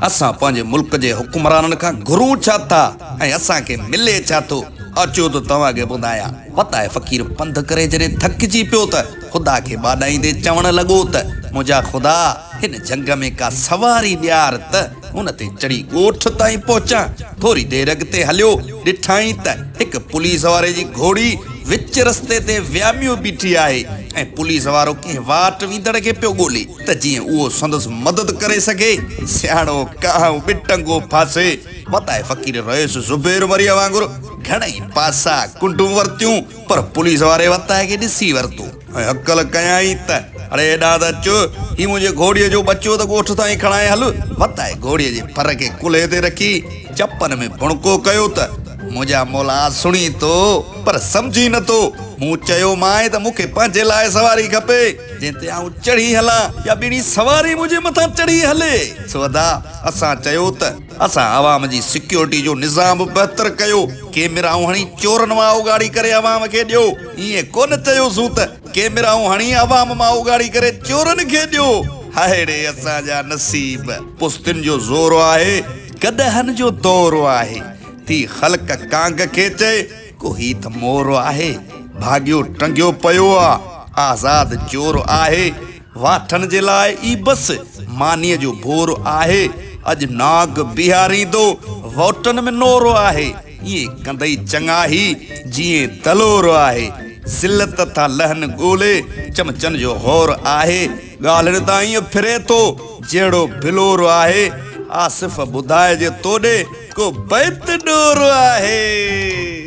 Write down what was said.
असां पंहिंजे मुल्क जे हुकुमराननि खां घुरूं छा था ऐं असांखे मिले छा थो। अचो त तव्हांखे ॿुधायां। वताए फ़क़ीर पंध करे जॾहिं थकिजी पियो त ख़ुदा खे ॿाॾाईंदे चवण लॻो त मुंहिंजा ख़ुदा हिन जंग में का सवारी ॾियार त हुन ते चढ़ी ॻोठ ताईं पहुचां। थोरी देरि अॻिते हलियो, ॾिठाई त हिकु पुलिस वारे जी घोड़ी विच रस्ते ते वियामियो बीठी आहे ऐं पुलिस वारो कंहिं वाट वींदड़ खे पियो ॻोल्हे त जीअं उहो संदसि मदद करे सघे। सियाणो कांउ ॿिटंगो फासे। वताए फ़क़ीर रहियुस ज़ुबैर मरिया वांगुरु घणेई पासा कुंडूं वरतियूं, पर पुलिस वारे वताए खे ॾिसी वरितो ऐं अकल कयाई त अड़े हेॾां त अचो, ही मुंहिंजे घोड़ीअ जो बचो त ॻोठ ताईं खणाए हल। वताए घोड़ीअ जे फर खे कुल्हे ते रखी चपन में भुणको कयो त मुंहिंजा मौला सुणी थो पर सम्झी नथो। मूं चयो माए त मूंखे पंहिंजे लाइ सवारी खपे जंहिं ते आऊं चढ़ी हलां या ॿिड़ी सवारी मुंहिंजे मथां चढ़ी हले। सवदा असां चयो त असां अवाम जी सिक्योरिटी जो निज़ाम बहितर कयो, कैमराऊं हणी चोरनि मां उगाड़ी करे अवाम खे ॾियो। ईअं कोन चयोसूं त कैमराऊं हणी अवाम मां उगाड़ी करे चोरनि खे ॾियो। हाय रे असांजा नसीब। पुस्तिन जो ज़ोर आहे, गॾहनि जो दौर आहे। थी ख़ल्क़ कांग खे चए को ही त मोर आहे। भाॻियो टंगियो पियो आहे, आज़ाद चोर आहे। वाठनि जे लाइ ई बस मानीअ जो भोर आहे। अॼु नाग बिहारींदो वोटनि में नोरो आहे। ईअं कंदई चङा ही जीअं तलोर आहे। ज़िलत था लहन ॻोल्हे चमचनि जो हौर आहे। ॻाल्हियुनि तां ईअं फिरे थो जहिड़ो बिलोर आहे। आसिफ़ ॿुधाए जे तोॾे को बैत डोर आहे।